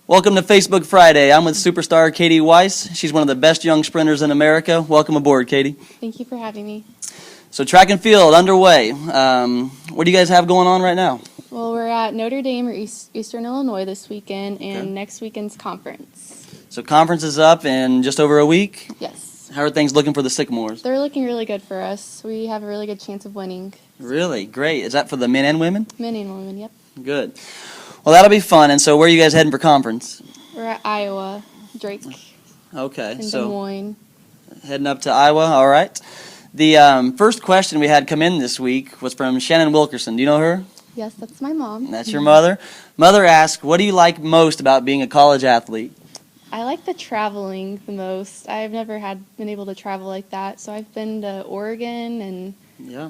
Welcome to Facebook Friday. I'm with superstar Katie Weiss. She's one of the best young sprinters in America. Welcome aboard, Katie. Thank you for having me. So track and field underway. What do you guys have going on right now? Well, we're at Notre Dame or Eastern Illinois this weekend, and next weekend's conference. So conference is up in just over a week. Yes. How are things looking for the Sycamores? They're looking really good for us. We have a really good chance of winning. Really? Great. Is that for the men and women? Men and women, yep. Good. Well, that'll be fun. And so where are you guys heading for conference? We're at Iowa, Drake, Okay. in Des So Moines. heading up to Iowa. All right. The first question we had come in this week was from Shannon Wilkerson. Do you know her? Yes, that's my mom. That's your mother. Mother asked, what do you like most about being a college athlete? I like the traveling the most. I've never been able to travel like that, so I've been to Oregon and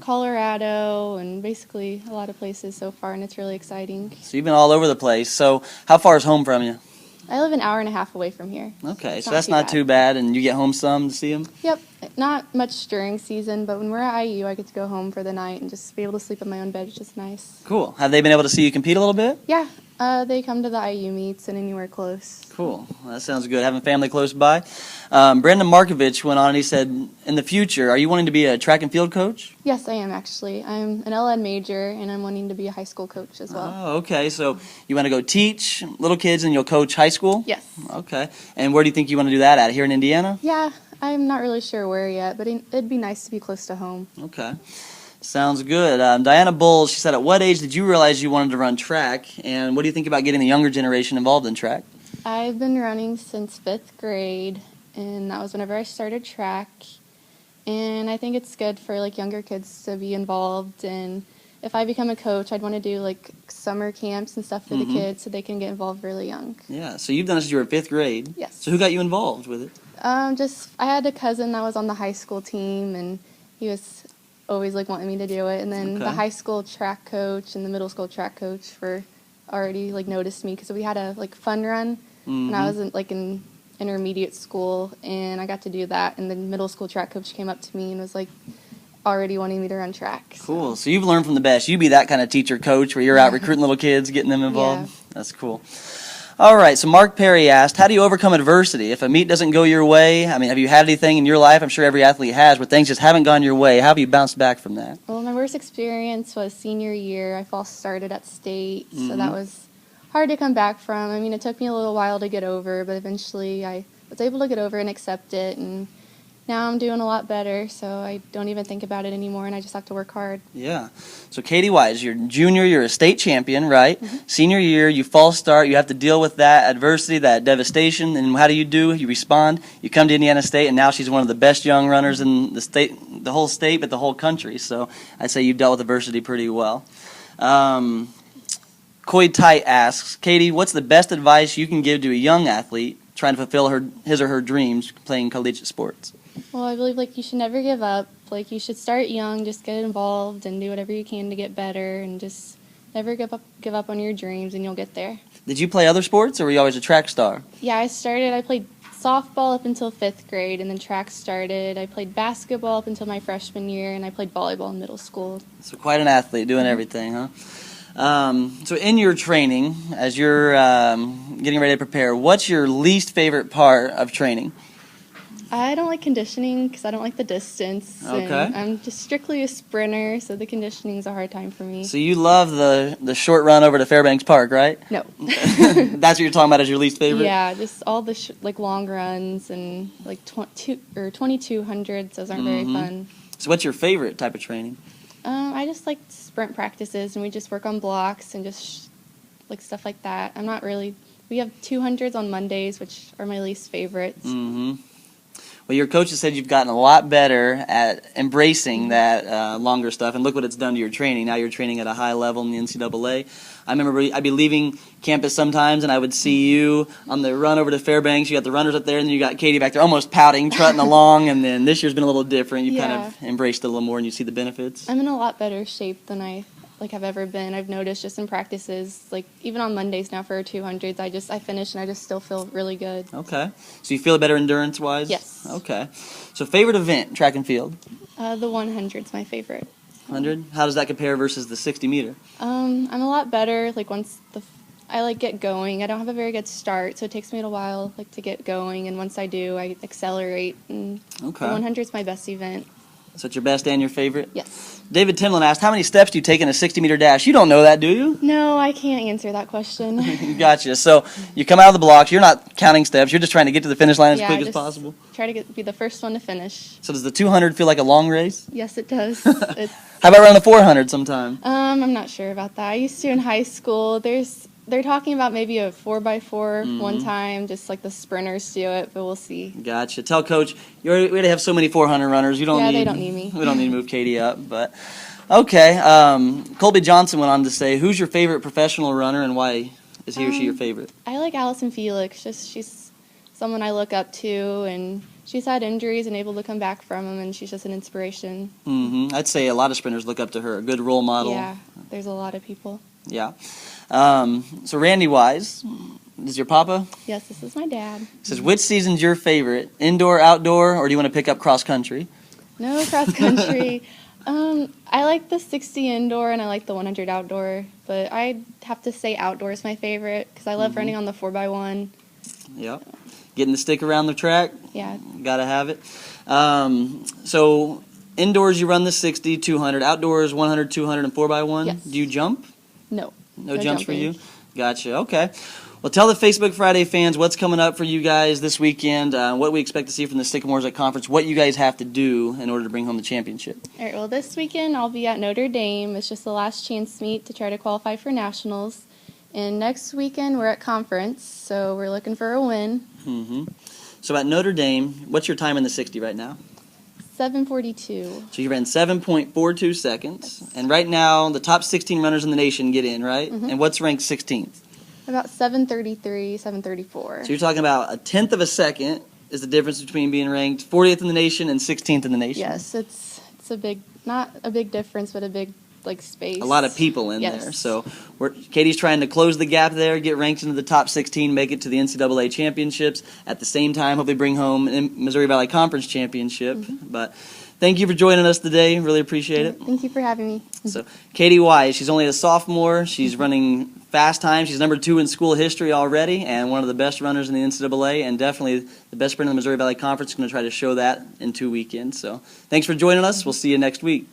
Colorado and basically a lot of places so far, and it's really exciting. So you've been all over the place. So how far is home from you? I live an hour and a half away from here. Okay, It's so that's not too bad. And you get home some to see them? Yep, not much during season, but when we're at IU, I get to go home for the night and just be able to sleep in my own bed, which is nice. Cool. Have they been able to see you compete a little bit? Yeah, they come to the IU meets and anywhere close. Cool. Well, that sounds good. Having family close by. Brendan Markovich went on and he said, in the future, are you wanting to be a track and field coach? Yes, I am actually. I'm an LN major, and I'm wanting to be a high school coach as well. Oh, okay. So you want to go teach little kids and you'll coach high school? Yes. Okay. And where do you think you want to do that at? Here in Indiana? Yeah, I'm not really sure where yet, but it'd be nice to be close to home. Okay. Sounds good. Diana Bowles, she said, at what age did you realize you wanted to run track? And what do you think about getting the younger generation involved in track? I've been running since 5th grade, and that was whenever I started track. And I think it's good for younger kids to be involved. And if I become a coach, I'd want to do summer camps and stuff for the kids so they can get involved really young. Yeah. So you've done this since you were in 5th grade. Yes. So who got you involved with it? I had a cousin that was on the high school team, and he was always wanting me to do it. And then the high school track coach and the middle school track coach already noticed me because we had a fun run, and I was in intermediate school, and I got to do that. And the middle school track coach came up to me and was already wanting me to run track. So. Cool. So you've learned from the best. You be that kind of teacher coach where you're out recruiting little kids, getting them involved. Yeah. That's cool. All right. So Mark Perry asked, how do you overcome adversity? If a meet doesn't go your way, I mean, have you had anything in your life? I'm sure every athlete has, where things just haven't gone your way. How have you bounced back from that? Well, my worst experience was senior year. I false started at state, so that was hard to come back from. I mean, it took me a little while to get over, but eventually I was able to get over and accept it, and now I'm doing a lot better, so I don't even think about it anymore, and I just have to work hard. Yeah. So Katie Wise, you're junior, you're a state champion, right? Senior year, you false start, you have to deal with that adversity, that devastation, and how do? You respond, you come to Indiana State, and now she's one of the best young runners in the state, the whole state, but the whole country. So I'd say you've dealt with adversity pretty well. Coy Tite asks, Katie, what's the best advice you can give to a young athlete trying to fulfill his or her dreams playing collegiate sports? Well, I believe you should never give up. You should start young, just get involved and do whatever you can to get better, and just never give up on your dreams, and you'll get there. Did you play other sports, or were you always a track star? Yeah, I played softball up until 5th grade, and then track started. I played basketball up until my freshman year, and I played volleyball in middle school. So quite an athlete, doing everything, huh? So in your training, as you're getting ready to prepare, what's your least favorite part of training? I don't like conditioning because I don't like the distance. Okay. And I'm just strictly a sprinter, so the conditioning's a hard time for me. So you love the short run over to Fairbanks Park, right? No. That's what you're talking about as your least favorite? Yeah, just all the long runs and 2200s. Those aren't very fun. So what's your favorite type of training? I just like sprint practices, and we just work on blocks and just stuff like that. I'm not really. We have 200s on Mondays, which are my least favorites. Well, your coach has said you've gotten a lot better at embracing that longer stuff, and look what it's done to your training. Now you're training at a high level in the NCAA. I remember I'd be leaving campus sometimes, and I would see you on the run over to Fairbanks. You got the runners up there, and then you got Katie back there almost pouting, trotting along, and then this year's been a little different. You kind of embraced it a little more, and you see the benefits. I'm in a lot better shape than I have ever been. I've noticed just in practices, even on Mondays now for 200s, I finish and I just still feel really good. Okay. So you feel better endurance-wise? Yes. Okay. So favorite event, track and field? The 100's my favorite. 100? How does that compare versus the 60-meter? I'm a lot better. Once I like get going. I don't have a very good start, so it takes me a while like to get going. And once I do, I accelerate. And Okay. the 100 is my best event. So it's your best and your favorite? Yes. David Timlin asked, how many steps do you take in a 60-meter dash? You don't know that, do you? No, I can't answer that question. Gotcha. So you come out of the blocks. You're not counting steps. You're just trying to get to the finish line as Yeah, quick as just possible. Try to be the first one to finish. So does the 200 feel like a long race? Yes, it does. It's, How about around the 400 sometime? I'm not sure about that. I used to in high school. They're talking about maybe a 4x4 one time, just like the sprinters do it, but we'll see. Gotcha. Tell Coach, we already have so many 400 runners. You don't Yeah, need, they don't need me. We don't need to move Katie up. But okay. Colby Johnson went on to say, who's your favorite professional runner and why is he or she your favorite? I like Allison Felix. She's someone I look up to, and she's had injuries and able to come back from them, and she's just an inspiration. I'd say a lot of sprinters look up to her. A good role model. Yeah, there's a lot of people. Yeah. So Randy Wise, this is your papa? Yes, this is my dad. Says, which season's your favorite? Indoor, outdoor, or do you want to pick up cross country? No cross country. I like the 60 indoor and I like the 100 outdoor, but I'd have to say outdoor is my favorite because I love running on the 4x1. Yep. Getting the stick around the track? Yeah. Gotta have it. So indoors you run the 60, 200. Outdoors 100, 200, and 4x1. Yes. Do you jump? No. No jumps for jumping. you? Gotcha. Okay. Well, tell the Facebook Friday fans what's coming up for you guys this weekend, what we expect to see from the Sycamores at Conference, what you guys have to do in order to bring home the championship. All right, well, this weekend I'll be at Notre Dame. It's just the last chance meet to try to qualify for nationals. And next weekend we're at conference, so we're looking for a win. So at Notre Dame, what's your time in the 60 right now? 7:42. So you ran 7.42 seconds. And right now, the top 16 runners in the nation get in, right? And what's ranked 16th? About 7:33, 7:34. So you're talking about a tenth of a second is the difference between being ranked 40th in the nation and 16th in the nation. Yes, it's a big, not a big difference, but a big space. A lot of people in Yes. there. So Katie's trying to close the gap there, get ranked into the top 16, make it to the NCAA championships. At the same time, hopefully bring home a Missouri Valley Conference championship. But thank you for joining us today. Really appreciate it. Thank you for having me. So Katie Wise, she's only a sophomore. She's running fast time. She's number 2 in school history already and one of the best runners in the NCAA and definitely the best sprinter in the Missouri Valley Conference. Going to try to show that in 2 weekends. So thanks for joining us. We'll see you next week.